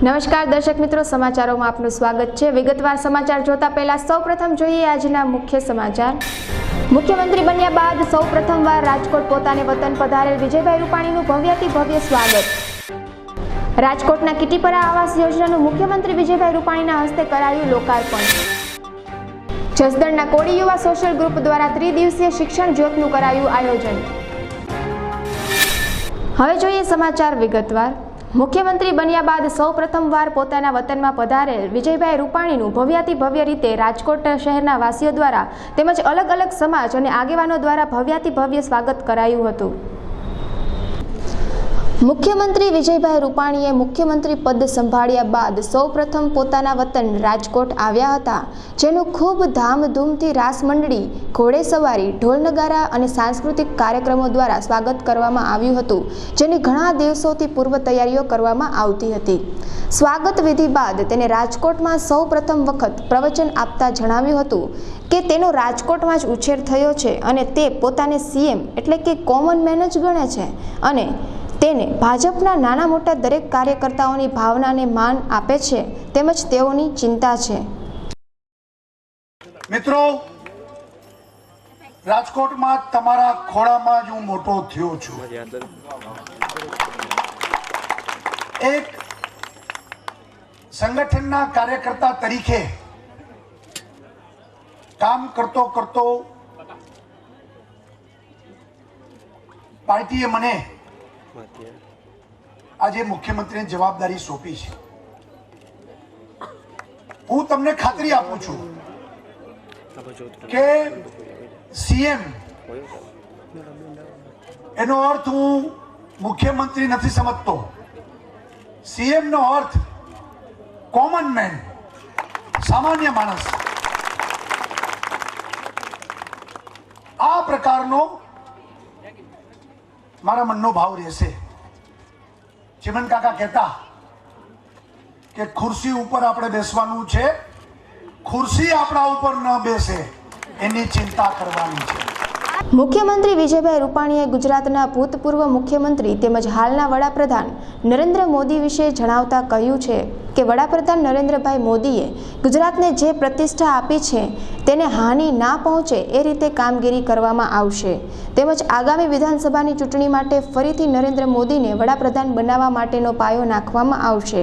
નમસ્કાર દર્શક મિત્રો, સમાચારોમાં આપનું સ્વાગત છે। વિગતવાર સમાચાર જોતા પહેલા સૌપ્રથમ જોઈએ આજના મુખ્ય સમાચાર। મુખ્યમંત્રી બન્યા બાદ સૌપ્રથમવાર રાજકોટ પોતાને વતન પધારેલ વિજયભાઈ રૂપાણીનું ભવ્યાતિ ભવ્ય સ્વાગત। રાજકોટના કીટીપરા આવાસ યોજનાનું મુખ્યમંત્રી વિજયભાઈ રૂપાણીના હસ્તે કરાયું લોકાર્પણ। જસદણના કોળી યુવા સોશિયલ ગ્રુપ દ્વારા ત્રિદિવસીય શિક્ષણ જ્યોતનું કરાયું આયોજન। હવે જોઈએ સમાચાર વિગતવાર। મુખ્યમંત્રી બન્યા બાદ સૌપ્રથમવાર પોતાના વતનમાં પધારેલ વિજયભાઈ રૂપાણીનું ભવ્યાતિ ભવ્ય રીતે રાજકોટ શહેરના વાસીઓ દ્વારા તેમજ અલગ અલગ સમાજ અને આગેવાનો દ્વારા ભવ્યાતિ ભવ્ય સ્વાગત કરાયું હતું। મુખ્યમંત્રી વિજયભાઈ રૂપાણીએ મુખ્યમંત્રી પદ સંભાળ્યા બાદ સૌપ્રથમ પોતાના વતન રાજકોટ આવ્યા હતા, જેનું ખૂબ ધામધૂમથી રાસ મંડળી, ઘોડેસવારી, ઢોલનગારા અને સાંસ્કૃતિક કાર્યક્રમો દ્વારા સ્વાગત કરવામાં આવ્યું હતું, જેની ઘણા દિવસોથી પૂર્વ તૈયારીઓ કરવામાં આવતી હતી। સ્વાગત વિધિ બાદ તેને રાજકોટમાં સૌપ્રથમ વખત પ્રવચન આપતા જણાવ્યું હતું કે તેનો રાજકોટમાં જ ઉછેર થયો છે અને તે પોતાને સીએમ એટલે કે કોમન મેન જ ગણે છે અને તેને ભાજપના નાના મોટા દરેક કાર્યકર્તાઓની ભાવનાને માન આપે છે તેમજ તેઓની ચિંતા છે। મિત્રો, રાજકોટમાં તમારા ખોળામાં જ હું મોટો થયો છું। એક સંગઠનના કાર્યકર્તા તરીકે કામ કરતો કરતો પાર્ટીએ મને આજે મુખ્યમંત્રીની જવાબદારી સોંપી છે। હું તમને ખાતરી આપું છું કે સીએમ એનો અર્થ હું મુખ્યમંત્રી નથી સમજતો। સીએમ નો અર્થ કોમન મેન, સામાન્ય માણસ। આ પ્રકારનો મારા મનનો ભાવ રહેશે। ચિમન કાકા કહેતા કે ખુરશી ઉપર આપણે બેસવાનું છે, ખુરશી આપણા ઉપર ન બેસે એની ચિંતા કરવાની છે। મુખ્યમંત્રી વિજયભાઈ રૂપાણીએ ગુજરાતના ભૂતપૂર્વ મુખ્યમંત્રી તેમજ હાલના વડાપ્રધાન નરેન્દ્ર મોદી વિશે જણાવતા કહ્યું છે કે વડાપ્રધાન નરેન્દ્રભાઈ મોદીએ ગુજરાતને જે પ્રતિષ્ઠા આપી છે તેને હાનિ ના પહોંચે એ રીતે કામગીરી કરવામાં આવશે તેમજ આગામી વિધાનસભાની ચૂંટણી માટે ફરીથી નરેન્દ્ર મોદીને વડાપ્રધાન બનાવવા માટેનો પાયો નાખવામાં આવશે।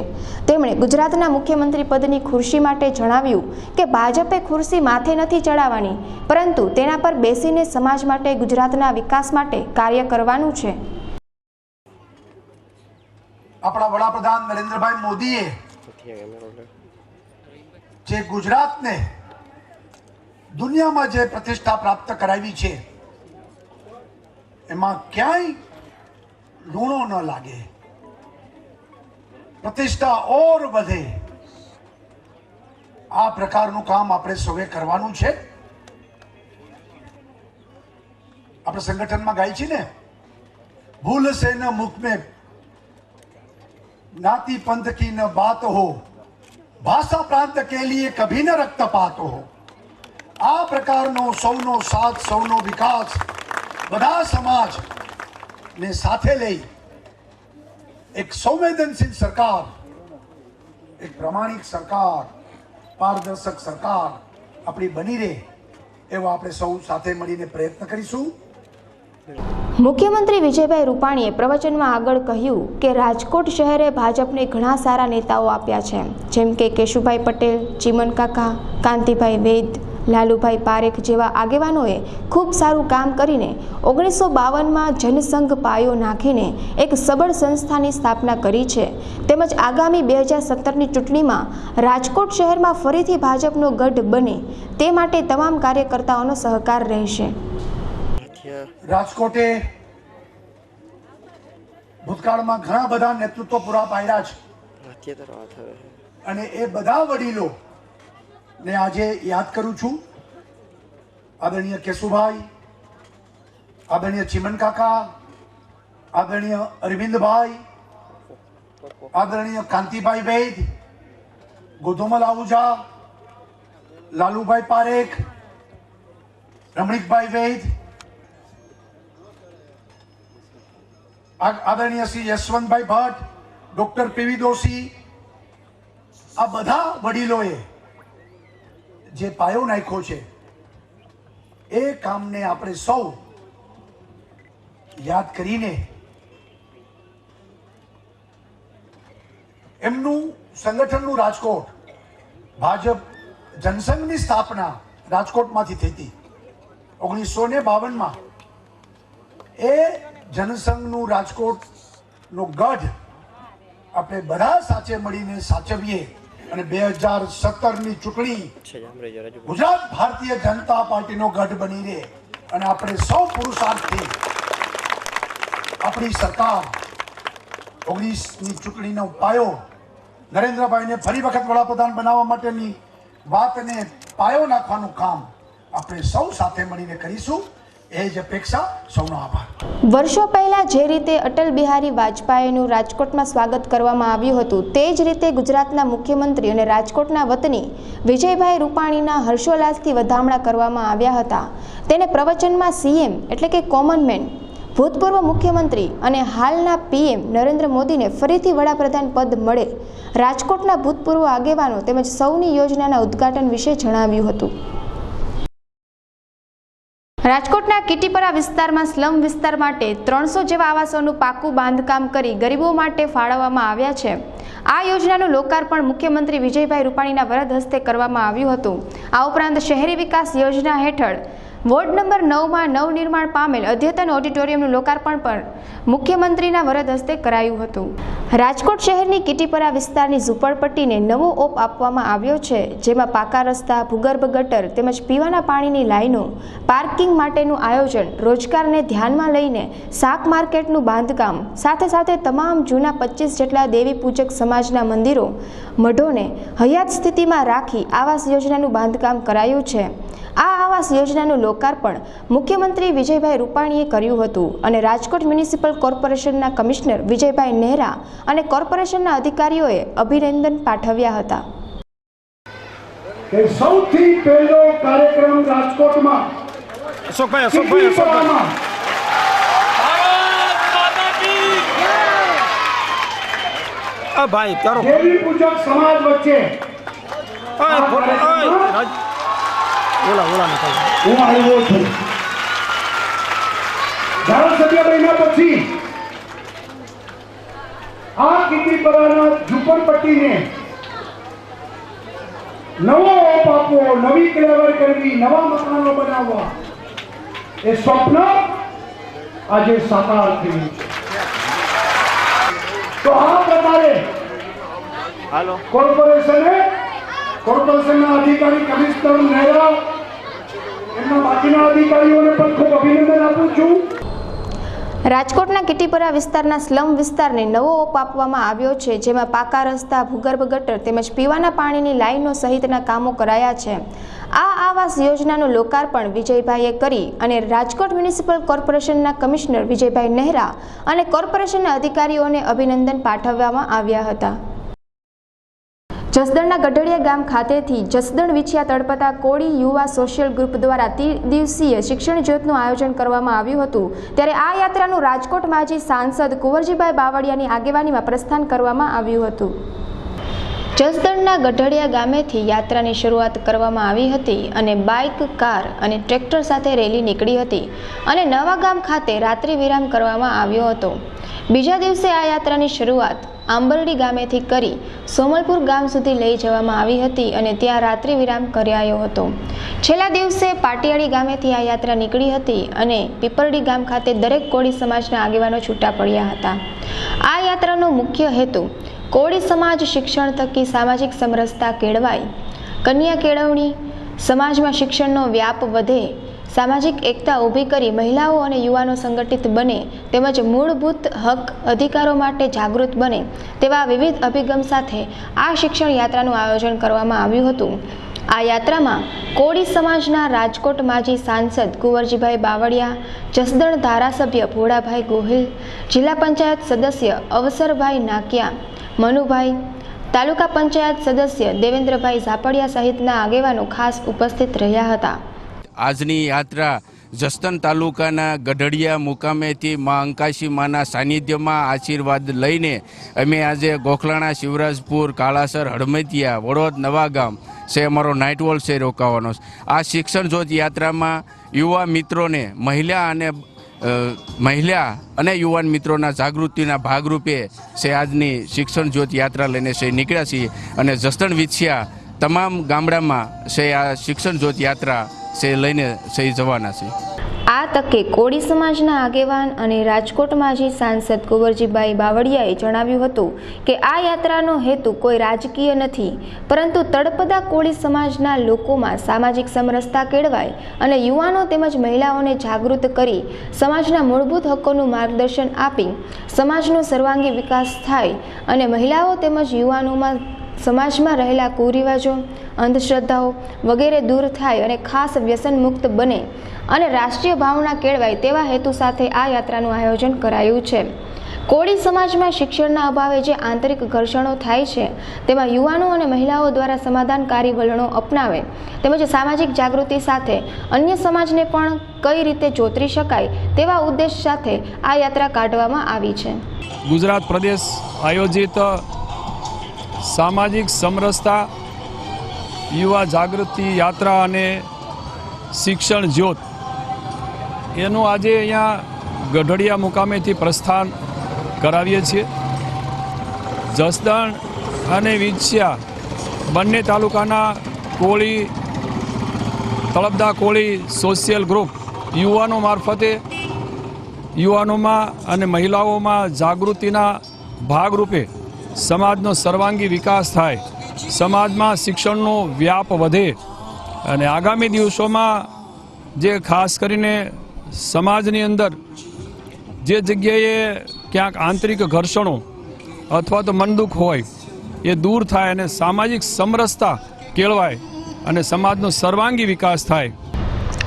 તેમણે ગુજરાતના મુખ્યમંત્રી પદની ખુરશી માટે જણાવ્યું કે ભાજપે ખુરશી માથે નથી ચડાવવાની, પરંતુ તેના પર બેસીને સમાજ માટે, ગુજરાતના વિકાસ માટે કાર્ય કરવાનું છે। આપણા વડાપ્રધાન નરેન્દ્રભાઈ મોદીએ જે ગુજરાતને દુનિયામાં જે પ્રતિષ્ઠા પ્રાપ્ત કરાવી છે એમાં ક્યાંય લૂણો ન લાગે, પ્રતિષ્ઠા ઓર વધે, આ પ્રકારનું કામ આપણે સૌએ કરવાનું છે। આપણે સંગઠનમાં ગાય છે ને, ભૂલ से न मुख में ज्ञाति पंथ की न बात हो, भाषा प्रांत के लिए कभी न रक्तपात हो। આ પ્રકારનો સૌનો સાથ, સૌનો વિકાસ, બધા સમાજ ને સાથે લઈ એક સંવેદનશીલ સરકાર, એક પ્રામાણિક સરકાર, પારદર્શક સરકાર આપણી બની રહે એવો આપણે સૌ સાથે મળીને પ્રયત્ન કરીશું। મુખ્યમંત્રી વિજયભાઈ રૂપાણીએ પ્રવચનમાં આગળ કહ્યું કે રાજકોટ શહેરે ભાજપને ઘણા સારા નેતાઓ આપ્યા છે, જેમ કે કેશુભાઈ પટેલ, ચિમન કાકા, કાંતિભાઈ વૈદ, લાલુભાઈ પારેખ જેવા આગેવાનોએ ખૂબ સારું કામ કરીને 1952માં જનસંઘ પાયો નાખીને એક સબળ સંસ્થાની સ્થાપના કરી છે તેમજ આગામી 2017ની ચૂંટણીમાં રાજકોટ શહેરમાં ફરીથી ભાજપનો ગઢ બને તે માટે તમામ કાર્યકર્તાઓનો સહકાર રહેશે। રાજકોટે ભૂતકાળમાં ઘણા બધા નેતૃત્વ પૂરા પાડ્યા છે અને એ બધા વડીલો ને આજે યાદ કરું છું। આદરણીય કેશુભાઈ, આદરણીય ચિમન કાકા, આદરણીય અરવિંદભાઈ, આદરણીય કાંતિભાઈ વૈદ, ગોધુમલ આહુજા, લાલુભાઈ પારેખ, રમણીકભાઈ વૈદ, आदरणीय श्री यशवंतभाई भट्ट, डॉक्टर पीवी दोषी, આ બધા વડીલોએ જે પાયો નાખ્યો છે એ કામને આપણે સૌ યાદ કરીને એમનું સંગઠનનું રાજકોટ ભાજપ જનસંઘની સ્થાપના રાજકોટમાંથી થઈ હતી 1952માં. એ જનસંઘનું રાજકોટનો ગઢ આપણે બધા સાથે મળીને સાચવીએ અને 2017ની ચૂંટણી ગુજરાત ભારતીય જનતા પાર્ટીનો ગઢ બની રહે અને આપણે સૌ પુરુષાર્થથી આપણી સરકાર 19ની ચૂંટણીનો પાયો નરેન્દ્રભાઈને ફરી વખત વડાપ્રધાન બનાવવા માટેની વાતને પાયો નાખવાનું કામ આપણે સૌ સાથે મળીને કરીશું. એ જ અપેક્ષા. સૌનો આભાર. વર્ષો પહેલા જે રીતે અટલ બિહારી વાજપેયીનું રાજકોટમાં સ્વાગત કરવામાં આવ્યું હતું તે જ રીતે ગુજરાતના મુખ્યમંત્રી અને રાજકોટના વતની વિજયભાઈ રૂપાણીના હર્ષોલ્લાસથી વધામણા કરવામાં આવ્યા હતા. તેને પ્રવચનમાં સીએમ એટલે કે કોમન મેન, ભૂતપૂર્વ મુખ્યમંત્રી અને હાલના પીએમ નરેન્દ્ર મોદીને ફરીથી વડાપ્રધાન પદ મળે, રાજકોટના ભૂતપૂર્વ આગેવાનો તેમજ સૌની યોજનાના ઉદ્ઘાટન વિશે જણાવ્યું હતું. રાજકોટના કીટીપરા વિસ્તારમાં સ્લમ વિસ્તાર માટે 300 જેવા આવાસોનું પાકું બાંધકામ કરી ગરીબો માટે ફાળવવામાં આવ્યા છે. આ યોજનાનું લોકાર્પણ મુખ્યમંત્રી વિજયભાઈ રૂપાણીના વરદ હસ્તે કરવામાં આવ્યું હતું. આ ઉપરાંત શહેરી વિકાસ યોજના હેઠળ વોર્ડ નંબર 9માં નવનિર્માણ પામેલ અદ્યતન ઓડિટોરિયમનું લોકાર્પણ પણ મુખ્યમંત્રીના વરદ હસ્તે કરાયું હતું. રાજકોટ શહેરની કીટીપરા વિસ્તારની ઝૂંપડપટ્ટીને નવો ઓપ આપવામાં આવ્યો છે, જેમાં પાકા રસ્તા, ભૂગર્ભ ગટર તેમજ પીવાના પાણીની લાઈનો, પાર્કિંગ માટેનું આયોજન, રોજગારને ધ્યાનમાં લઈને શાક માર્કેટનું બાંધકામ, સાથે સાથે તમામ જૂના 25 જેટલા દેવી પૂજક સમાજના મંદિરો, મઢોને હયાત સ્થિતિમાં રાખી આવાસ યોજનાનું બાંધકામ કરાયું છે. આ આવાસ યોજનાનું લોકાર્પણ મુખ્યમંત્રી વિજયભાઈ રૂપાણીએ કર્યું હતું અને રાજકોટ મ્યુનિસિપલ કોર્પોરેશનના કમિશનર વિજયભાઈ નહેરા અને કોર્પોરેશનના અધિકારીઓએ અભિનંદન પાઠવ્યા હતા. સૌથી પહેલો કાર્યક્રમ રાજકોટમાં ભાઈ તારો દેવી પૂજક સમાજ વચ્ચે ઓલા હું આવ્યો છું. ધારાસભ્ય બન્યા પછી આ કીટીપરાના ઝૂંપડપટ્ટીને નવો ઓપ આપવો, નવી ક્લેવર કરવી, નવા મકાનો બનાવવા, એ સ્વપ્ન આજે સાકાર થયું છે. તો આ પ્રકારે કોર્પોરેશનના અધિકારી કમિશનર નહેરા એમના બાકીના અધિકારીઓને પણ ખૂબ અભિનંદન આપું છું. રાજકોટના કીટીપરા વિસ્તારના સ્લમ વિસ્તારને નવો ઓપ આપવામાં આવ્યો છે, જેમાં પાકા રસ્તા, ભૂગર્ભ ગટર તેમજ પીવાના પાણીની લાઈનો સહિતના કામો કરાયા છે. આ આવાસ યોજનાનું લોકાર્પણ વિજયભાઈએ કરી અને રાજકોટ મ્યુનિસિપલ કોર્પોરેશનના કમિશનર વિજયભાઈ નહેરા અને કોર્પોરેશનના અધિકારીઓને અભિનંદન પાઠવવામાં આવ્યા હતા. જસદણના ગઢડિયા ગામ ખાતેથી જસદણ વિછિયા તળપતા કોળી યુવા સોશિયલ ગ્રુપ દ્વારા 3 દિવસીય શિક્ષણ જ્યોતનું આયોજન કરવામાં આવ્યું હતું. ત્યારે આ યાત્રાનું રાજકોટ માજી સાંસદ કુંવરજીભાઈ બાવળિયાની આગેવાનીમાં પ્રસ્થાન કરવામાં આવ્યું હતું. જસદણના ગઢડિયા ગામેથી યાત્રાની શરૂઆત કરવામાં આવી હતી અને બાઇક, કાર અને ટ્રેક્ટર સાથે રેલી નીકળી હતી અને નવા ગામ ખાતે રાત્રિ વિરામ કરવામાં આવ્યો હતો. બીજા દિવસે આ યાત્રાની શરૂઆત આંબરડી ગામેથી કરી સોમલપુર ગામ સુધી લઈ જવામાં આવી હતી અને ત્યાં રાત્રિ વિરામ કરાયો હતો. છેલ્લા દિવસે પાટિયાળી ગામેથી આ યાત્રા નીકળી હતી અને પીપરડી ગામ ખાતે દરેક કોળી સમાજના આગેવાનો છૂટા પડ્યા હતા. આ યાત્રાનો મુખ્ય હેતુ કોળી સમાજ શિક્ષણ થકી સામાજિક સમરસતા કેળવાય, કન્યા કેળવણી, સમાજમાં શિક્ષણનો વ્યાપ વધે, સામાજિક એકતા ઊભી કરી મહિલાઓ અને યુવાનો સંગઠિત બને તેમજ મૂળભૂત હક અધિકારો માટે જાગૃત બને તેવા વિવિધ અભિગમ સાથે આ શિક્ષણ યાત્રાનું આયોજન કરવામાં આવ્યું હતું. આ યાત્રામાં કોળી સમાજના રાજકોટ માજી સાંસદ કુંવરજીભાઈ બાવળિયા, જસદણ ધારાસભ્ય ભોળાભાઈ ગોહિલ, જિલ્લા પંચાયત સદસ્ય અવસરભાઈ નાકિયા, મનુભાઈ, તાલુકા પંચાયત સદસ્ય દેવેન્દ્રભાઈ ઝાપડિયા સહિતના આગેવાનો ખાસ ઉપસ્થિત રહ્યા હતા. આજની યાત્રા જસદણ તાલુકાના ગઢડિયા મુકામેથી મા અંકાશી માના સાનિધ્યમાં આશીર્વાદ લઈને અમે આજે ગોખલાણા, શિવરાજપુર, કાળાસર, હળમતિયા, વડોદ, નવાગામ છે અમારો નાઇટ વોલ છે રોકાવાનો. આ શિક્ષણ જ્યોત યાત્રામાં યુવા મિત્રોને મહિલા અને યુવાન મિત્રોના જાગૃતિના ભાગરૂપે છે આજની શિક્ષણ જ્યોત યાત્રા લઈને છે નીકળ્યા છીએ અને જસદણ વિછિયા તમામ ગામડામાં છે આ શિક્ષણ જ્યોત યાત્રા છે લઈને છે જવાના છે. આ તકે કોળી સમાજના આગેવાન અને રાજકોટ માજી સાંસદ કુંવરજીભાઈ બાવળિયાએ જણાવ્યું હતું કે આ યાત્રાનો હેતુ કોઈ રાજકીય નથી, પરંતુ તળપદા કોળી સમાજના લોકોમાં સામાજિક સમરસતા કેળવાય અને યુવાનો તેમજ મહિલાઓને જાગૃત કરી સમાજના મૂળભૂત હકોનું માર્ગદર્શન આપી સમાજનો સર્વાંગી વિકાસ થાય અને મહિલાઓ તેમજ યુવાનોમાં સમાજમાં રહેલા કુરિવાજો, અંધશ્રદ્ધાઓ વગેરે દૂર થાય અને ખાસ વ્યસન મુક્ત બને અને રાષ્ટ્રીય ભાવના કેળવાય તેવા હેતુ સાથે આ યાત્રાનું આયોજન કરાયું છે. કોળી સમાજમાં શિક્ષણના અભાવે જે આંતરિક ઘર્ષણો થાય છે તેમાં યુવાનો અને મહિલાઓ દ્વારા સમાધાનકારી વલણો અપનાવે તેમજ સામાજિક જાગૃતિ સાથે અન્ય સમાજને પણ કઈ રીતે જોતરી શકાય તેવા ઉદ્દેશ સાથે આ યાત્રા કાઢવામાં આવી છે. ગુજરાત પ્રદેશ આયોજિત સામાજિક સમરસતા યુવા જાગૃતિ યાત્રા અને શિક્ષણ જ્યોત એનું આજે અહીંયા ગઢડિયા મુકામેથી પ્રસ્થાન કરાવીએ છીએ. જસદણ અને વિછિયા બંને તાલુકાના કોળી તળપદા કોળી સોશિયલ ગ્રુપ યુવાનો મારફતે યુવાનોમાં અને મહિલાઓમાં જાગૃતિના ભાગરૂપે સમાજનો સર્વાંગી વિકાસ થાય, સમાજમાં શિક્ષણનો વ્યાપ વધે અને આગામી દિવસોમાં જે ખાસ કરીને સમાજની અંદર જે જગ્યાએ ક્યાંક આંતરિક ઘર્ષણો અથવા તો મનદુખ હોય એ દૂર થાય અને સામાજિક સમરસતા કેળવાય અને સમાજનો સર્વાંગી વિકાસ થાય.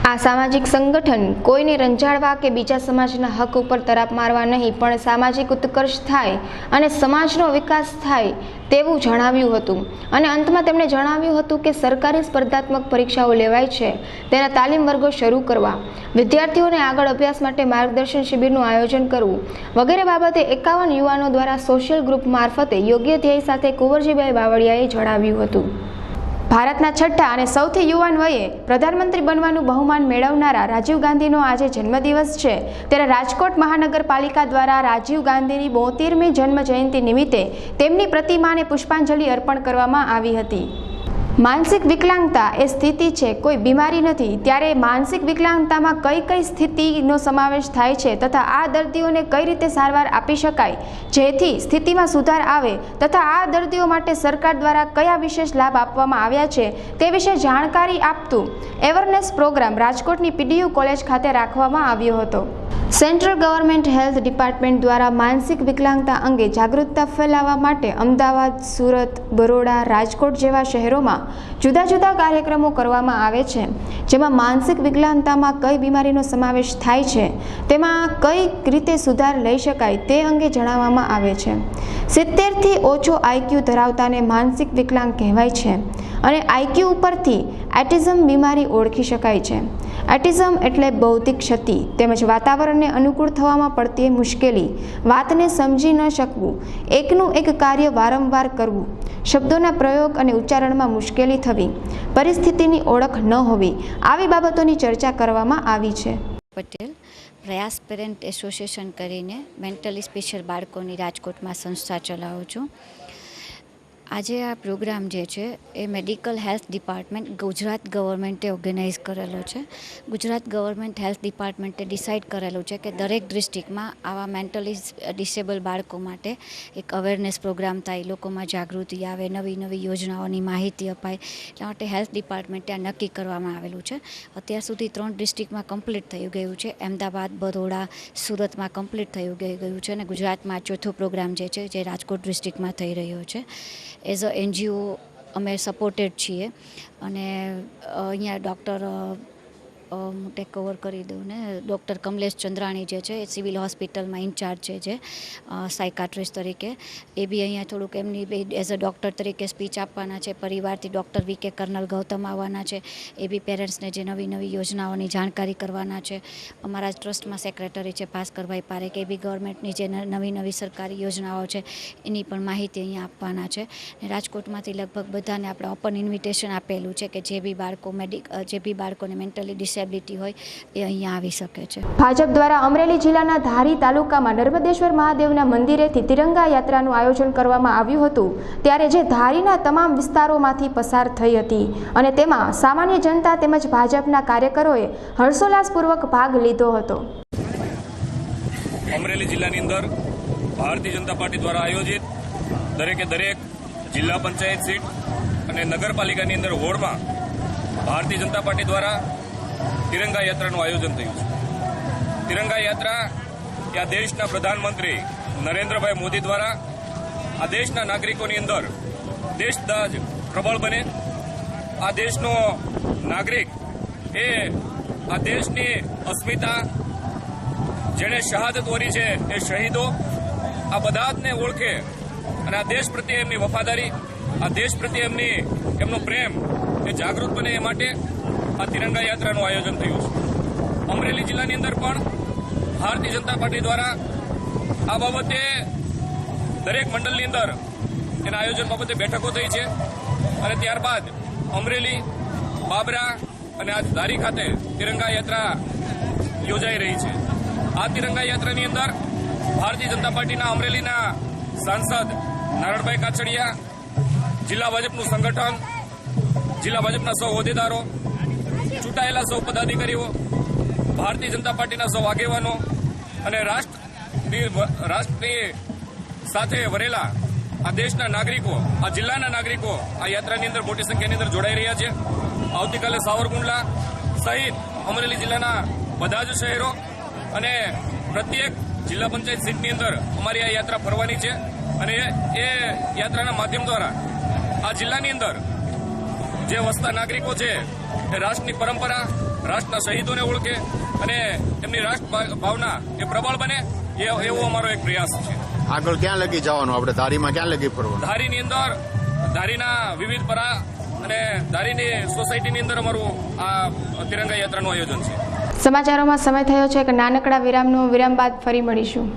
આ સામાજિક સંગઠન કોઈને રંજાડવા કે બીજા સમાજના હક ઉપર તરાપ મારવા નહીં, પણ સામાજિક ઉત્કર્ષ થાય અને સમાજનો વિકાસ થાય તેવું જણાવ્યું હતું. અને અંતમાં તેમણે જણાવ્યું હતું કે સરકારી સ્પર્ધાત્મક પરીક્ષાઓ લેવાય છે તેના તાલીમ વર્ગો શરૂ કરવા, વિદ્યાર્થીઓને આગળ અભ્યાસ માટે માર્ગદર્શન શિબિરનું આયોજન કરવું વગેરે બાબતે 51 યુવાનો દ્વારા સોશિયલ ગ્રુપ મારફતે યોગ્ય ધ્યેય સાથે કુંવરજીભાઈ બાવળિયાએ જણાવ્યું હતું. ભારતના છઠ્ઠા અને સૌથી યુવાન વયે પ્રધાનમંત્રી બનવાનું બહુમાન મેળવનારા રાજીવ ગાંધીનો આજે જન્મદિવસ છે, ત્યારે રાજકોટ મહાનગરપાલિકા દ્વારા રાજીવ ગાંધીની 72મી જન્મ જયંતિ નિમિત્તે તેમની પ્રતિમાને પુષ્પાંજલિ અર્પણ કરવામાં આવી હતી. માનસિક વિકલાંગતા એ સ્થિતિ છે, કોઈ બીમારી નથી. ત્યારે માનસિક વિકલાંગતામાં કઈ કઈ સ્થિતિનો સમાવેશ થાય છે તથા આ દર્દીઓને કઈ રીતે સારવાર આપી શકાય જેથી સ્થિતિમાં સુધાર આવે તથા આ દર્દીઓ માટે સરકાર દ્વારા કયા વિશેષ લાભ આપવામાં આવ્યા છે તે વિશે જાણકારી આપતું એવરનેસ પ્રોગ્રામ રાજકોટની PDU કોલેજ ખાતે રાખવામાં આવ્યો હતો. સેન્ટ્રલ ગવર્મેન્ટ હેલ્થ ડિપાર્ટમેન્ટ દ્વારા માનસિક વિકલાંગતા અંગે જાગૃતતા ફેલાવવા માટે અમદાવાદ, સુરત, બરોડા, રાજકોટ જેવા શહેરોમાં જુદા જુદા કાર્યક્રમો કરવામાં આવે છે, જેમાં માનસિક વિકલાંગતામાં કઈ બીમારીનો સમાવેશ થાય છે, તેમાં કઈ રીતે સુધાર લઈ શકાય તે અંગે જણાવવામાં આવે છે. 70થી ઓછો IQ ધરાવતાને માનસિક વિકલાંગ કહેવાય છે અને IQ ઉપરથી એટિઝમ બીમારી ઓળખી શકાય છે. એટિઝમ એટલે બૌદ્ધિક ક્ષતિ તેમજ વાતાવરણને અનુકૂળ થવામાં પડતી મુશ્કેલી, વાતને સમજી ન શકવું, એકનું એક કાર્ય વારંવાર કરવું, શબ્દોના પ્રયોગ અને ઉચ્ચારણમાં મુશ્કેલી થવી, પરિસ્થિતિની ઓળખ ન હોવી, આવી બાબતોની ચર્ચા કરવામાં આવી છે. પટેલ પ્રયાસ પેરેન્ટ એસોસિએશન કરીને મેન્ટલી સ્પેશિયલ બાળકોની રાજકોટમાં સંસ્થા ચલાવું છું. આજે આ પ્રોગ્રામ જે છે એ મેડિકલ હેલ્થ ડિપાર્ટમેન્ટ ગુજરાત ગવર્મેન્ટે ઓર્ગેનાઇઝ કરેલો છે. ગુજરાત ગવર્મેન્ટ હેલ્થ ડિપાર્ટમેન્ટે ડિસાઇડ કરેલું છે કે દરેક ડિસ્ટ્રિક્ટમાં આવા મેન્ટલી ડિસેબલ બાળકો માટે એક અવેરનેસ પ્રોગ્રામ થાય, લોકોમાં જાગૃતિ આવે, નવી નવી યોજનાઓની માહિતી અપાય. એટલા માટે હેલ્થ ડિપાર્ટમેન્ટે આ નક્કી કરવામાં આવેલું છે. અત્યાર સુધી 3 ડિસ્ટ્રિક્ટમાં કમ્પ્લીટ થઈ ગયું છે. અમદાવાદ, બરોડા, સુરતમાં કમ્પ્લીટ થઈ ગયું છે અને ગુજરાતમાં ચોથો પ્રોગ્રામ જે છે જે રાજકોટ ડિસ્ટ્રિક્ટમાં થઈ રહ્યો છે. એઝ અ NGO અમે સપોર્ટેડ છીએ અને અહીંયા ડૉક્ટર હું ટેક ઓવર કરી દઉં ને ડૉક્ટર કમલેશ ચંદ્રાણી જે છે એ સિવિલ હોસ્પિટલમાં ઇન્ચાર્જ છે જે સાયકાટ્રિસ્ટ તરીકે, એ બી અહીંયા થોડુંક એમની એઝ અ ડૉક્ટર તરીકે સ્પીચ આપવાના છે. પરિવારથી ડૉક્ટર વી કે કર્નલ ગૌતમ આવવાના છે, એ બી પેરેન્ટ્સને જે નવી નવી યોજનાઓની જાણકારી કરવાના છે. અમારા ટ્રસ્ટમાં સેક્રેટરી છે ભાસ્કરભાઈ પારેખ, એ બી ગવર્મેન્ટની જે નવી સરકારી યોજનાઓ છે એની પણ માહિતી અહીંયા આપવાના છે. ને રાજકોટમાંથી લગભગ બધાને આપણે ઓપન ઇન્વિટેશન આપેલું છે કે જે બી બાળકોને મેન્ટલી ડિસેબિલિટી હોય એ અહીંયા આવી શકે છે. ભાજપ દ્વારા અમરેલી જિલ્લાના ધારી તાલુકામાં નર્મદેશ્વર મહાદેવના મંદિરેથી તિરંગા યાત્રાનું આયોજન કરવામાં આવ્યું હતું, ત્યારે જે ધારીના તમામ વિસ્તારોમાંથી પસાર થઈ હતી અને તેમાં સામાન્ય જનતા તેમજ ભાજપના કાર્યકરોએ હર્ષોલ્લાસપૂર્વક ભાગ લીધો હતો. અમરેલી જિલ્લાની અંદર ભારતીય જનતા પાર્ટી દ્વારા આયોજિત દરેક જિલ્લા પંચાયત સીટ અને નગરપાલિકાની અંદર હોળમાં ભારતીય જનતા પાર્ટી દ્વારા તિરંગા યાત્રાનું આયોજન થયું છે. તિરંગા યાત્રા એ આ દેશના પ્રધાનમંત્રી નરેન્દ્રભાઈ મોદી દ્વારા આ દેશના નાગરિકોની અંદર દેશદાજ પ્રબળ બને, આ દેશનો નાગરિક એ આ દેશની અસ્મિતા, જેણે શહાદત વરી છે એ શહીદો, આ બધા જને ઓળખે અને આ દેશ પ્રત્યે એમની વફાદારી, આ દેશ પ્રત્યે એમનો પ્રેમ એ જાગૃત બને એ માટે આ તિરંગા યાત્રાનું આયોજન થયું છે. અમરેલી જિલ્લાની અંદર પણ ભારતીય જનતા પાર્ટી દ્વારા આ બાબતે દરેક મંડળની અંદર એના આયોજન બાબતે બેઠકો થઈ છે અને ત્યારબાદ અમરેલી, બાબરા અને આજ ધારી ખાતે તિરંગા યાત્રા યોજાઈ રહી છે. આ તિરંગા યાત્રાની અંદર ભારતીય જનતા પાર્ટીના અમરેલીના સાંસદ નારણભાઈ કાછડિયા, જિલ્લા ભાજપનું સંગઠન, જિલ્લા ભાજપના સૌ હોદ્દેદારો, ચૂંટાયેલા સૌ પદાધિકારીઓ, ભારતીય જનતા પાર્ટીના સૌ આગેવાનો અને રાષ્ટ્રની સાથે વરેલા આ દેશના નાગરિકો, આ જિલ્લાના નાગરિકો આ યાત્રાની અંદર મોટી સંખ્યાની અંદર જોડાઈ રહ્યા છે. આવતીકાલે સાવરકુંડલા સહિત અમરેલી જિલ્લાના બધા જ શહેરો અને પ્રત્યેક જિલ્લા પંચાયત સીટની અંદર અમારી આ યાત્રા ફરવાની છે અને એ યાત્રાના માધ્યમ દ્વારા આ જિલ્લાની અંદર જે વસતા નાગરિકો છે એ રાષ્ટ્રની પરંપરા, રાષ્ટ્રના શહીદોને ઓળખે અને એમની રાષ્ટ્ર ભાવના એ પ્રબળ બને એવો અમારો એક પ્રયાસ છે. આગળ ક્યાં લગી જવાનું? આપણે ધારીમાં ક્યાં લગી ફરવાનું? ધારીની અંદર ધારીના વિવિધ પરા અને ધારીની સોસાયટીની અંદર અમારું આ તિરંગા યાત્રાનું આયોજન છે. સમાચારોમાં સમય થયો છે કે નાનકડા વિરામ બાદ ફરી મળીશું.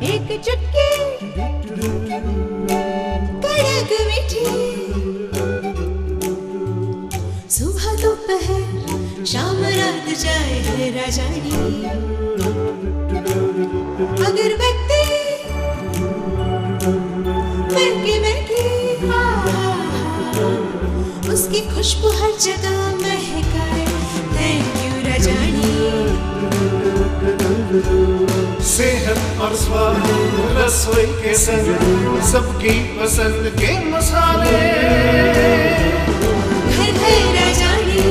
एक चुटकी कड़क मीठी, सुबह दोपहर शाम रात जाए है राजानी, अगरबत्ती महकी उसकी खुशबू हर जगह महकाए. Thank you Rajani. सेहत और स्वाद रसोई के संग सबकी पसंद के मसाले, घर घर राजानी,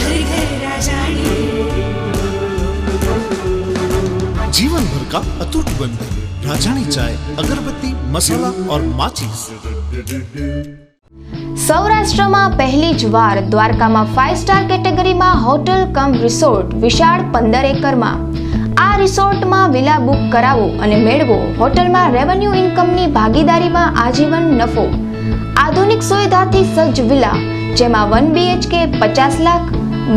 हर घर राजानी. जीवन भर का अटूट बंधन. राजानी चाय, अगरबत्ती, मसाला और माचिस. સૌરાષ્ટ્રમાં પહેલી જ વાર દ્વારકામાં 5 સ્ટાર કેટેગરીમાં હોટલ કમ રિસોર્ટ વિશાળ 15 એકરમાં. આ રિસોર્ટમાં વિલા બુક કરાવો અને મેળવો હોટલમાં રેવન્યુ ઇન્કમની ભાગીદારીમાં આજીવન નફો. આધુનિક સુવિધાથી સજ્જ વિલા જેમાં 1 BHK 50 lakh,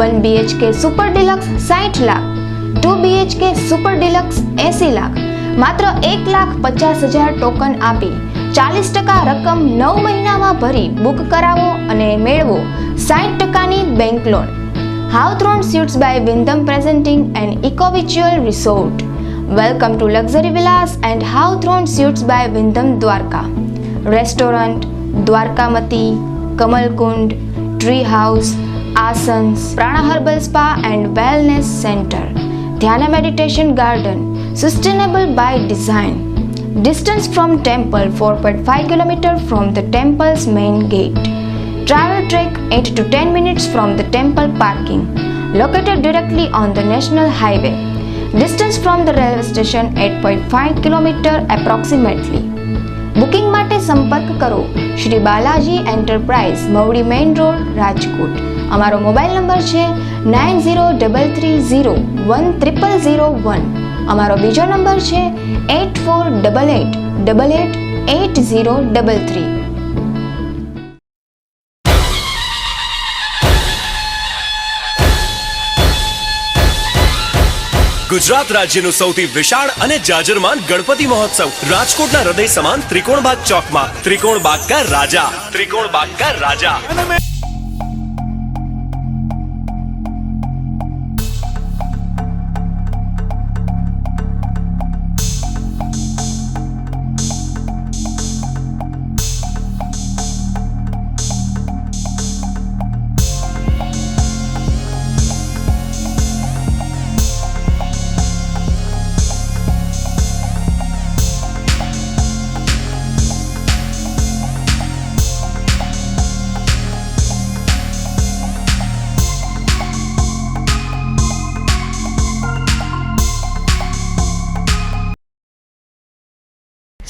1 BHK super deluxe 60 lakh, 2 BHK super deluxe 80 lakh. માત્ર 1,50,000 ટોકન આપી 40% રકમ 9 મહિનામાં ભરી બુક કરાવો અને મેળવો 60%ની bank loan. Hawthorn suites by Wyndham presenting an ecovirtual resort. Welcome to luxury villas and Hawthorn suites by Wyndham Dwarka. Restaurant, Dwarkamati, Kamalkund, tree house, Aasans, Prana herbal spa and wellness centre, Dhyana Meditation Garden, sustainable by design. Distance from temple 4.5 km from the temple's main gate. Travel trek 8 to 10 minutes from the temple parking. Located directly on the national highway. Distance from the railway station 8.5 km approximately. Booking માટે સંપર્ક કરો Shri Balaji enterprise Mavdi main road Rajkot. અમારો mobile number છે 9033010001. અમારો બીજો number છે 8488888033. ગુજરાત રાજ્યનું સૌથી વિશાળ અને જાજરમાન ગણપતિ મહોત્સવ રાજકોટના હૃદય સમાન ત્રિકોણબાગ ચોકમાં. ત્રિકોણબાગ કા રાજા, ત્રિકોણબાગ કા રાજા.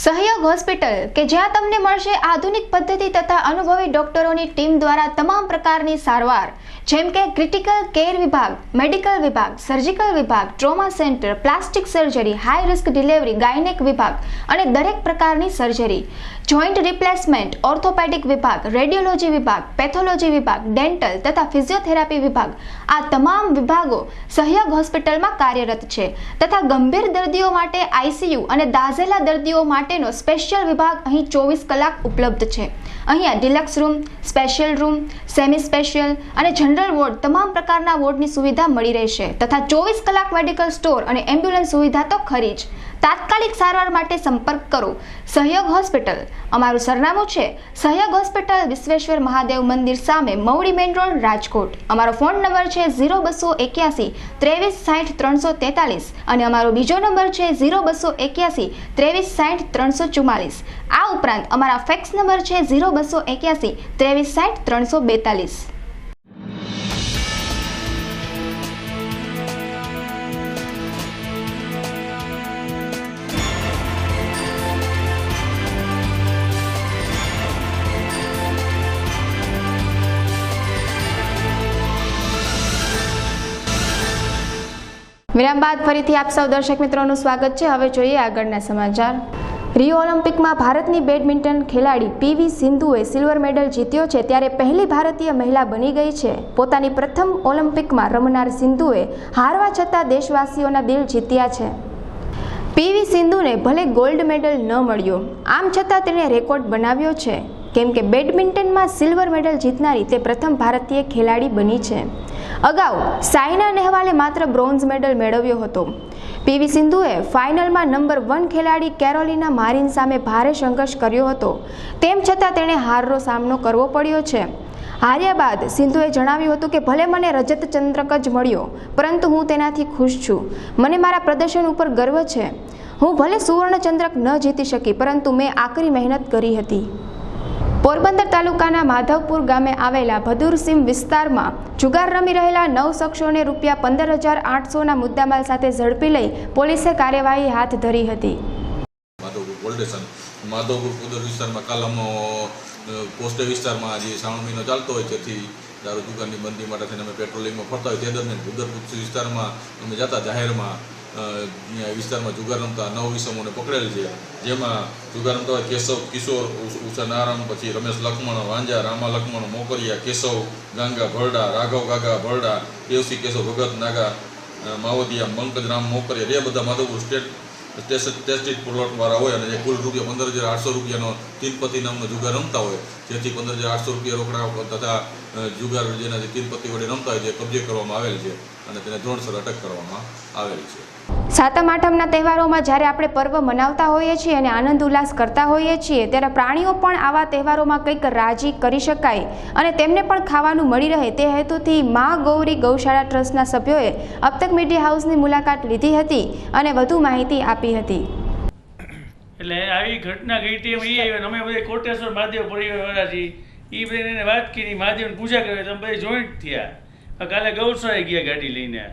સહયોગ હોસ્પિટલ કે જ્યાં તમને મળશે આધુનિક પદ્ધતિ તથા અનુભવી ડોક્ટરોની ટીમ દ્વારા તમામ પ્રકારની સારવાર, જેમ કે ક્રિટિકલ કેર વિભાગ, મેડિકલ વિભાગ, સર્જિકલ વિભાગ, trauma centre, plastic surgery, high risk delivery, gynaec વિભાગ અને દરેક પ્રકારની સર્જરી, જોઈન્ટ રિપ્લેસમેન્ટ, ઓર્થોપેડિક વિભાગ, રેડિયોલોજી વિભાગ, પેથોલોજી વિભાગ, ડેન્ટલ તથા ફિઝિયોથેરાપી વિભાગ, આ તમામ વિભાગો સહયોગ હોસ્પિટલમાં કાર્યરત છે તથા ગંભીર દર્દીઓ માટે આઈસીયુ અને દાઝેલા દર્દીઓ માટેનો સ્પેશિયલ વિભાગ અહીં 24 કલાક ઉપલબ્ધ છે. અહીંયા deluxe room, special room, semi special અને જનરલ વોર્ડ તમામ પ્રકારના વોર્ડની સુવિધા મળી રહેશે તથા 24 કલાક મેડિકલ સ્ટોર અને એમ્બ્યુલન્સ સુવિધા તો ખરી જ. તાત્કાલિક સારવાર માટે સંપર્ક કરો સહયોગ હોસ્પિટલ. અમારું સરનામું છે સહયોગ હોસ્પિટલ, વિશ્વેશ્વર મહાદેવ મંદિર સામે, મવડી મેઇન રોડ, રાજકોટ. અમારો ફોન નંબર છે 0281 23 60 343 અને અમારો બીજો નંબર છે 0281 23 60 344. આ ઉપરાંત અમારા ફેક્સ નંબર છે 0281 23 60 342. વિરામ બાદ ફરીથી આપ સૌ દર્શક મિત્રોનું સ્વાગત છે. હવે જોઈએ આગળના સમાચાર. રિયો ઓલિમ્પિકમાં ભારતની બેડમિન્ટન ખેલાડી પીવી સિંધુએ સિલ્વર મેડલ જીત્યો છે, ત્યારે પહેલી ભારતીય મહિલા બની ગઈ છે. પોતાની પ્રથમ ઓલિમ્પિકમાં રમનાર સિંધુએ હારવા છતાં દેશવાસીઓના દિલ જીત્યા છે. પીવી સિંધુને ભલે ગોલ્ડ મેડલ ન મળ્યો, આમ છતાં તેણે રેકોર્ડ બનાવ્યો છે, કેમ કે બેડમિન્ટનમાં સિલ્વર મેડલ જીતનારી તે પ્રથમ ભારતીય ખેલાડી બની છે. અગાઉ સાયના નેહવાલે માત્ર બ્રોન્ઝ મેડલ મેળવ્યો હતો. પીવી સિંધુએ ફાઇનલમાં નંબર 1 ખેલાડી કેરોલિના મારિન સામે ભારે સંઘર્ષ કર્યો હતો. તેમ છતાં તેણે હારનો સામનો કરવો પડ્યો છે. હાર્યા બાદ સિંધુએ જણાવ્યું હતું કે ભલે મને રજત ચંદ્રક જ મળ્યો, પરંતુ હું તેનાથી ખુશ છું. મને મારા પ્રદર્શન ઉપર ગર્વ છે. હું ભલે સુવર્ણ ચંદ્રક ન જીતી શકી, પરંતુ મેં આકરી મહેનત કરી હતી. પોરબંદર તાલુકાના માધવપુર ગામે આવેલા ભદુરસીમ વિસ્તારમાં જુગાર રમી રહેલા 9 શખ્સોને ₹15,800ના મુદ્દામાલ સાથે ઝડપી લઈ પોલીસે કાર્યવાહી હાથ ધરી હતી. માધવપુર પોદર વિસ્તારમાં કાલમનો પોસ્ટ વિસ્તારમાં જે શ્રાવણ મહિનો ચાલતો હોય તેથી દારૂ દુકાનની બંધી માટે થઈને અમે પેટ્રોલિંગમાં ફરતા હોય તે દરમિયાન ભૂદરપુર વિસ્તારમાં અમે જતા જાહેરમાં વિસ્તારમાં જુગાર રમતા 9 ઈસમોને પકડેલ છે. જેમાં જુગાર રમતા હોય કેશવ કિશોર ઉષા નારાયણ, પછી રમેશ લક્ષ્મણ વાંજા, રામા લક્ષ્મણ મોકરિયા, કેશવ ગાંગા ભરડા, રાઘવ ગાગા ભરડા, દેવસી કેશવ ભગત નાગા માવદિયા, પંકજ રામ મોકરિયા, એ બધા માધવપુર ટેસ્ટેડ પ્લોટવાળા હોય અને જે કુલ ₹15,800નો તીનપતિ નામનો જુગાર રમતા હોય, જેથી ₹15,800 રોકડા તથા જુગાર જેના તીનપતિ વડે રમતા હોય તે કબજે કરવામાં આવેલ છે અને તેને ધોરણસર અટક કરવામાં આવેલ છે. સાતમ આઠમના તહેવારોમાં જ્યારે આપણે પર્વ મનાવતા હોઈએ છીએ અને આનંદ ઉલ્લાસ કરતા હોઈએ છીએ ત્યારે પ્રાણીઓ પણ આવા તહેવારોમાં કંઈક રાજી કરી શકાય અને તેમને પણ ખાવાનું મળી રહે તે હેતુથી મા ગૌરી ગૌશાળા ટ્રસ્ટના સભ્યોએ અબતક મીડિયા હાઉસની મુલાકાત લીધી હતી અને વધુ માહિતી આપી હતી. એટલે આવી ઘટના ઘટી એ આવ્યા અમે બધા કોટેશ્વર મહાદેવ પરિવારવાળા છીએ એ બધાને વાત કરી મહાદેવની પૂજા કરી તમે બધા જોઈન્ટ થયા કાલે ગૌશાળાએ ગયા ગાડી લઈને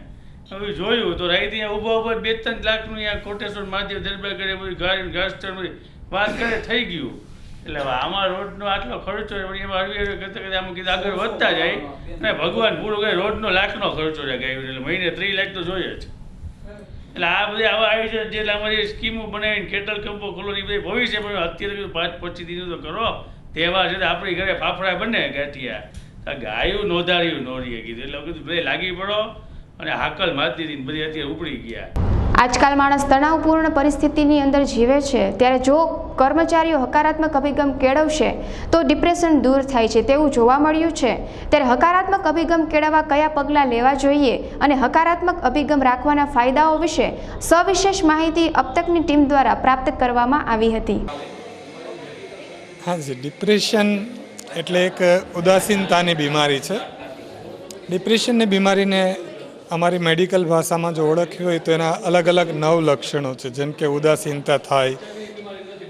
હવે જોયું તો રાઈ ત્યાં ઊભા 2-3 લાખનું અહીંયા કોટેશ્વર મહાદેવ દરબાર કરે બધું ઘાસ વાત કરે થઈ ગયું એટલે હવે આમાં રોડનો આટલો ખર્ચો એમાં કરતા કરતા આમ કીધું આગળ વધતા જાય અને ભગવાન પૂરો કરે રોડનો લાખનો ખર્ચો છે ગાયું એટલે મહિને 3 લાખ તો જોઈએ જ. એટલે આ બધી આવા આયોજન જે અમારી સ્કીમો બનાવીને કેટલ કંપો કોલોની બધી ભવિષ્ય પણ અત્યારે 5-25 દિન તો કરો તહેવાર છે આપણી ઘરે ફાફડા બને ગાંઠિયા ગાયું નોંધાર્યું નોરીએ કીધું એટલે કીધું ભાઈ લાગી પડો અને હાકલ મારતી હતી બધી અત્યારે ઉપડી ગયા. આજકાલ માણસ તણાવપૂર્ણ પરિસ્થિતિની અંદર જીવે છે ત્યારે જો કર્મચારીઓ હકારાત્મક અભિગમ કેળવશે તો ડિપ્રેશન દૂર થાય છે તેવું જોવા મળ્યું છે. ત્યારે હકારાત્મક અભિગમ કેળવવા કયા પગલાં લેવા જોઈએ અને હકારાત્મક અભિગમ રાખવાના ફાયદાઓ વિશે સવિશેષ માહિતી અબતકની ટીમ દ્વારા પ્રાપ્ત કરવામાં આવી હતી. હા જી, ડિપ્રેશન એટલે એક ઉદાસીનતાની બીમારી છે. ડિપ્રેશનની બીમારીને અમારી મેડિકલ ભાષામાં જો ઓળખ્યું હોય તો એના અલગ અલગ 9 લક્ષણો છે, જેમ કે ઉદાસીનતા થાય,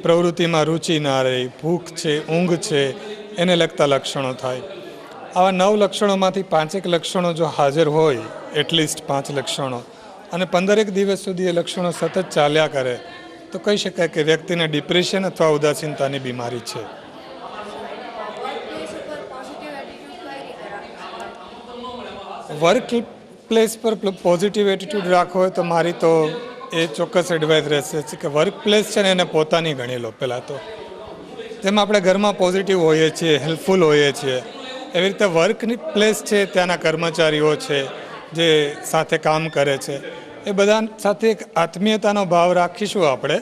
પ્રવૃત્તિમાં રુચિ ના રહે, ભૂખ છે, ઊંઘ છે, એને લગતા લક્ષણો થાય. આવા 9 લક્ષણોમાંથી 5 લક્ષણો જો હાજર હોય, એટલીસ્ટ 5 લક્ષણો, અને 15 દિવસ સુધી એ લક્ષણો સતત ચાલ્યા કરે તો કહી શકાય કે વ્યક્તિને ડિપ્રેશન અથવા ઉદાસીનતાની બીમારી છે. વર્ક પ્લેસ પર પોઝિટિવ એટીટ્યૂડ રાખવો હોય તો મારી તો એ ચોક્કસ એડવાઇસ રહેશે કે વર્ક પ્લેસ છે ને એને પોતાની ગણી લો. પહેલાં તો જેમ આપણે ઘરમાં પોઝિટિવ હોઈએ છીએ, હેલ્પફુલ હોઈએ છીએ, એવી રીતે વર્કની પ્લેસ છે, ત્યાંના કર્મચારીઓ છે જે સાથે કામ કરે છે, એ બધા સાથે એક આત્મીયતાનો ભાવ રાખીશું આપણે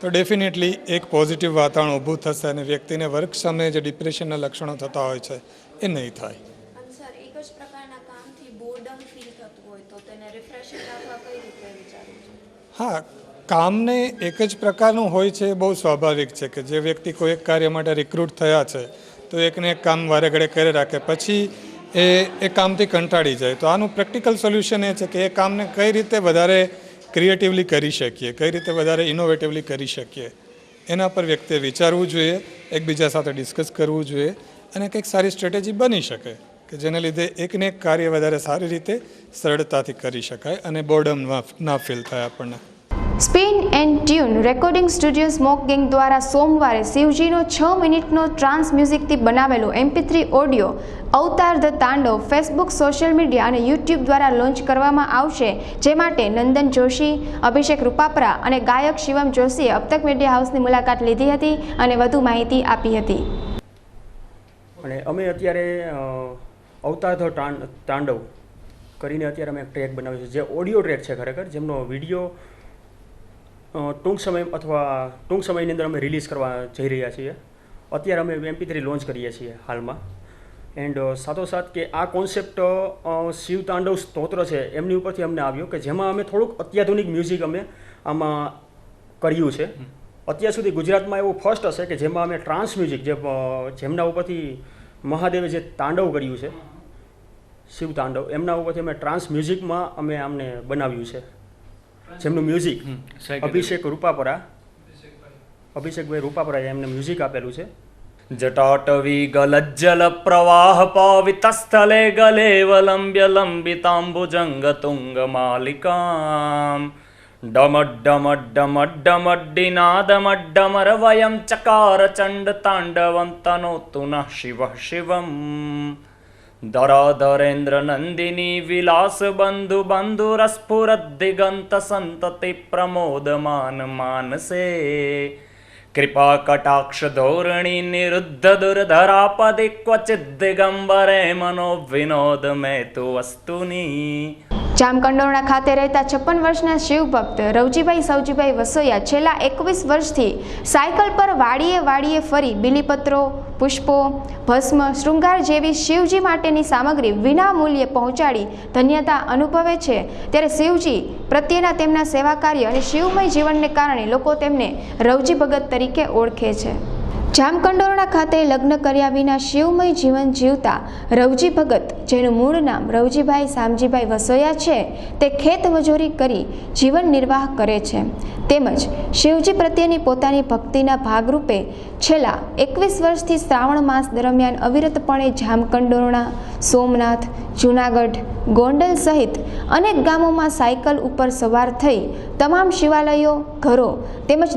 તો ડેફિનેટલી એક પોઝિટિવ વાતાવરણ ઊભું થશે અને વ્યક્તિને વર્ક સમયે જે ડિપ્રેશનના લક્ષણો થતા હોય છે એ નહીં થાય. હા, કામને એક જ પ્રકારનું હોય છે એ બહુ સ્વાભાવિક છે કે જે વ્યક્તિ કોઈ એક કાર્ય માટે રિક્રુટ થયા છે તો એકને એક કામ વારે ઘડે કરી રાખે પછી એ કામથી કંટાળી જાય. તો આનું પ્રેક્ટિકલ સોલ્યુશન એ છે કે એ કામને કઈ રીતે વધારે ક્રિએટિવલી કરી શકીએ, કઈ રીતે વધારે ઇનોવેટિવલી કરી શકીએ એના પર વ્યક્તિએ વિચારવું જોઈએ, એકબીજા સાથે ડિસ્કસ કરવું જોઈએ અને કંઈક સારી સ્ટ્રેટેજી બની શકે કે જેને લીધે એકને એક કાર્ય વધારે સારી રીતે સરળતાથી કરી શકાય અને બોર્ડમ ના ફીલ થાય આપણને. Spin and tune recording studio smoke gang દ્વારા સોમવારે શિવજીનો 6 મિનિટનો ટ્રાન્સ મ્યુઝિકથી બનાવેલો MP3 ઓડિયો અવતાર the Tandav Facebook, social media અને યુટ્યુબ દ્વારા લોન્ચ કરવામાં આવશે, જે માટે નંદન જોશી, અભિષેક રૂપાપરા અને ગાયક શિવમ જોશીએ અબતક મીડિયા હાઉસની મુલાકાત લીધી હતી અને વધુ માહિતી આપી હતી. અને અમે અત્યારે અવતાર ધ તાંડવ કરીને અત્યારે અમે એક ટ્રેક બનાવ્યો છે જે ઓડિયો ટ્રેક છે ખરેખર, જેમનો વિડીયો ટૂંક સમયની અંદર અમે રિલીઝ કરવા જઈ રહ્યા છીએ. અત્યારે અમે MP3 લોન્ચ કરીએ છીએ હાલમાં. એન્ડ સાથોસાથ કે આ કોન્સેપ્ટ શિવ તાંડવ સ્તોત્ર છે એમની ઉપરથી અમને આવ્યો કે જેમાં અમે થોડુંક અત્યાધુનિક મ્યુઝિક અમે આમાં કર્યું છે. અત્યાર સુધી ગુજરાતમાં એવું ફર્સ્ટ હશે કે જેમાં અમે ટ્રાન્સ મ્યુઝિક જેમના ઉપરથી મહાદેવે જે તાંડવ કર્યું છે, શિવ તાંડવ, એમના ઉપરથી અમે ટ્રાન્સ મ્યુઝિકમાં અમે આમને બનાવ્યું છે. જેમનું મ્યુઝિક અભિષેકભાઈ રૂપાપરાએ એમને મ્યુઝિક આપેલું છે. જટાટવી ગલજ્જલ પ્રવાહ પાવિતસ્થલે ગલેવલંબ્ય લંબિતાંબુજંગ તુંગ માલિકામ ડમડ્ડમડ્ડમડ્ડમડ્ડિનાદમડ્ડમર વયમ ચકાર ચંડ તાંડવમ તનોતુ નઃ શિવ શિવમ ધરાધરેન્દ્ર નંદિની વિલાસ બંધુ બંધુરસ્ફુરદ દિગંત સંતતિ પ્રમોદમાન માનસે કૃપા કટાક્ષ ધોરણી નિરુદ્ધ દુર્ધરાપદિ ક્વચિદ દિગંબરે મનો વિનોદ મેં તુ વસ્તુની જામકંડોરણા ખાતે રહેતા 56 વર્ષના શિવભક્ત રવજીભાઈ સવજીભાઈ વસોયા છેલ્લા 21 વર્ષથી સાયકલ પર વાડીએ ફરી બીલીપત્રો, પુષ્પો, ભસ્મ, શૃંગાર જેવી શિવજી માટેની સામગ્રી વિના મૂલ્યે પહોંચાડી ધન્યતા અનુભવે છે. ત્યારે શિવજી પ્રત્યેના તેમના સેવા કાર્ય અને શિવમય જીવનને કારણે લોકો તેમને રવજી ભગત તરીકે ઓળખે છે. જામકંડોરણા ખાતે લગ્ન કર્યા વિના શિવમય જીવન જીવતા રવજી ભગત, જેનું મૂળ નામ રવજીભાઈ શામજીભાઈ વસોયા છે, તે ખેત મજૂરી કરી જીવન નિર્વાહ કરે છે. તેમજ શિવજી પ્રત્યેની પોતાની ભક્તિના ભાગરૂપે છેલ્લા 21 વર્ષથી શ્રાવણ માસ દરમિયાન અવિરતપણે જામકંડોરણા, સોમનાથ, જૂનાગઢ, ગોંડલ સહિત અનેક ગામોમાં સાયકલ ઉપર સવાર થઈ તમામ શિવાલયો, ઘરો તેમજ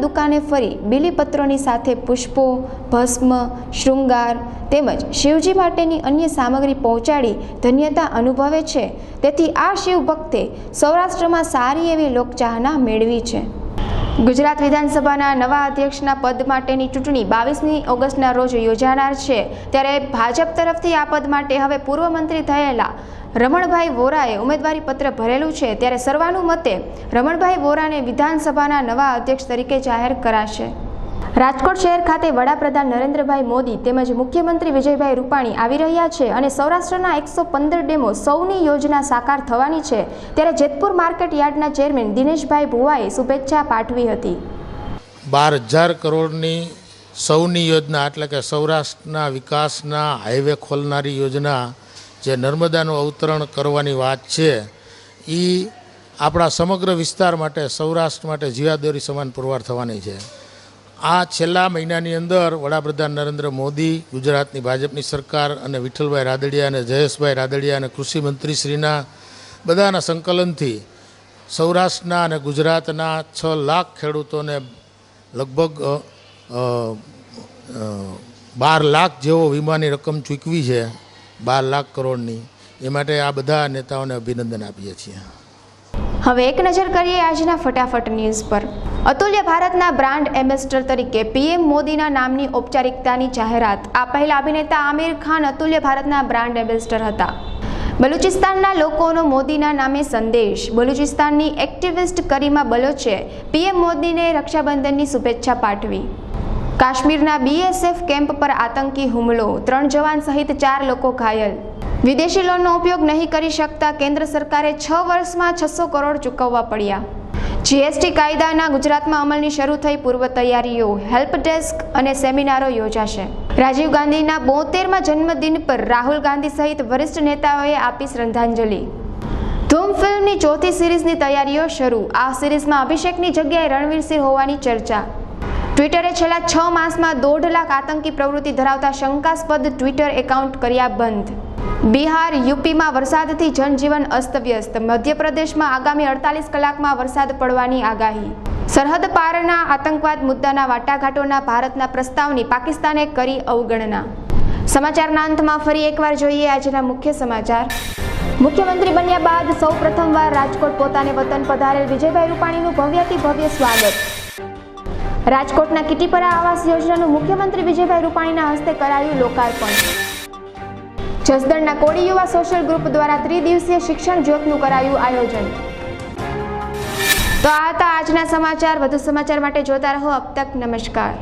દુકાને ફરી બીલીપત્રોની સાથે પુષ્પો, ભસ્મ, શૃંગાર તેમજ શિવજી માટેની અન્ય સામગ્રી પહોંચાડી ધન્યતા અનુભવે છે. તેથી આ શિવ ભક્તે સૌરાષ્ટ્રમાં સારી એવી લોકચાહના મેળવી છે. ગુજરાત વિધાનસભાના નવા અધ્યક્ષના પદ માટેની ચૂંટણી 22મી ઓગસ્ટના રોજ યોજાનાર છે. ત્યારે ભાજપ તરફથી આ પદ માટે હવે પૂર્વ મંત્રી થયેલા રમણભાઈ વોરાએ ઉમેદવારી પત્ર ભરેલું છે. ત્યારે સર્વાનુમતે રમણભાઈ વોરાને વિધાનસભાના નવા અધ્યક્ષ તરીકે જાહેર કરાશે. રાજકોટ શહેર ખાતે વડાપ્રધાન નરેન્દ્રભાઈ મોદી તેમજ મુખ્યમંત્રી વિજયભાઈ રૂપાણી આવી રહ્યા છે અને સૌરાષ્ટ્રના 115 ડેમો સૌની યોજના સાકાર થવાની છે. ત્યારે જેતપુર માર્કેટ યાર્ડના ચેરમેન દિનેશભાઈ ભુવાએ શુભેચ્છા પાઠવી હતી. 12,000 કરોડની સૌની યોજના એટલે કે સૌરાષ્ટ્રના વિકાસના હાઈવે ખોલનારી યોજના જે નર્મદાનું અવતરણ કરવાની વાત છે, એ આપણા સમગ્ર વિસ્તાર માટે, સૌરાષ્ટ્ર માટે જીવાદોરી સમાન પુરવાર થવાની છે. આ છેલ્લા મહિનાની અંદર વડાપ્રધાન નરેન્દ્ર મોદી, ગુજરાતની ભાજપની સરકાર અને વિઠ્ઠલભાઈ રાદડિયા અને જયેશભાઈ રાદડિયા અને કૃષિ મંત્રીશ્રીના બધાના સંકલનથી સૌરાષ્ટ્રના અને ગુજરાતના 6 લાખ ખેડૂતોને લગભગ 12 લાખ જેવો વીમાની રકમ ચૂકવી છે, 12 લાખ કરોડની. એ માટે આ બધા નેતાઓને અભિનંદન આપીએ છીએ. હવે એક નજર કરીએ આજના ફટાફટ ન્યૂઝ પર. અતુલ્ય ભારતના બ્રાન્ડ એમ્બેસેડર તરીકે પીએમ મોદીના નામની ઔપચારિકતાની જાહેરાત. આ પહેલા અભિનેતા આમિર ખાન અતુલ્ય ભારતના બ્રાન્ડ એમ્બેસેડર હતા. બલુચિસ્તાનના લોકોનો મોદીના નામે સંદેશ. બલુચિસ્તાનની એક્ટિવિસ્ટ કરીમા બલોચે પીએમ મોદીને રક્ષાબંધનની શુભેચ્છા પાઠવી. કાશ્મીરના બીએસએફ કેમ્પ પર આતંકી હુમલો, 3 જવાન સહિત 4 લોકો ઘાયલ. વિદેશી લોનનો ઉપયોગ નહીં કરી શકતા કેન્દ્ર સરકારે 6 વર્ષમાં 600 કરોડ ચૂકવવા પડ્યા. જીએસટી કાયદાના ગુજરાતમાં અમલની શરૂ થઈ પૂર્વ તૈયારીઓ. હેલ્પ ડેસ્ક અને સેમિનારો યોજાશે. રાજીવ ગાંધીના 72મા જન્મદિન પર રાહુલ ગાંધી સહિત વરિષ્ઠ નેતાઓએ આપી શ્રદ્ધાંજલિ. ધૂમ ફિલ્મની 4થી સિરીઝની તૈયારીઓ શરૂ. આ સિરીઝમાં અભિષેકની જગ્યાએ રણવીરસિંહ હોવાની ચર્ચા. ટ્વિટરે છેલ્લા 6 માસમાં 1.5 લાખ આતંકી પ્રવૃત્તિ ધરાવતા શંકાસ્પદ ટ્વિટર એકાઉન્ટ કર્યા બંધ. બિહાર, યુપીમાં વરસાદથી જનજીવન અસ્તવ્યસ્ત. મધ્યપ્રદેશમાં આગામી 48 કલાકમાં વરસાદ પડવાની આગાહી. સરહદ પારના આતંકવાદ મુદ્દાના વાટાઘાટોના ભારતના પ્રસ્તાવની પાકિસ્તાને કરી અવગણના. સમાચારના અંતમાં ફરી એકવાર જોઈએ આજના મુખ્ય સમાચાર. મુખ્યમંત્રી બન્યા બાદ સૌ પ્રથમવાર રાજકોટ પોતાને વતન પધારેલ વિજયભાઈ રૂપાણીનું ભવ્યાતિ ભવ્ય સ્વાગત. રાજકોટના કિટીપરા આવાસ યોજનાનું મુખ્યમંત્રી વિજયભાઈ રૂપાણીના હસ્તે કરાયું લોકાર્પણ. જસદણના કોળી યુવા સોશિયલ ગ્રુપ દ્વારા 3 દિવસીય શિક્ષણ જ્યોતનું કરાયું આયોજન. તો આ હતા આજના સમાચાર. વધુ સમાચાર માટે જોતા રહો અબ તક. નમસ્કાર.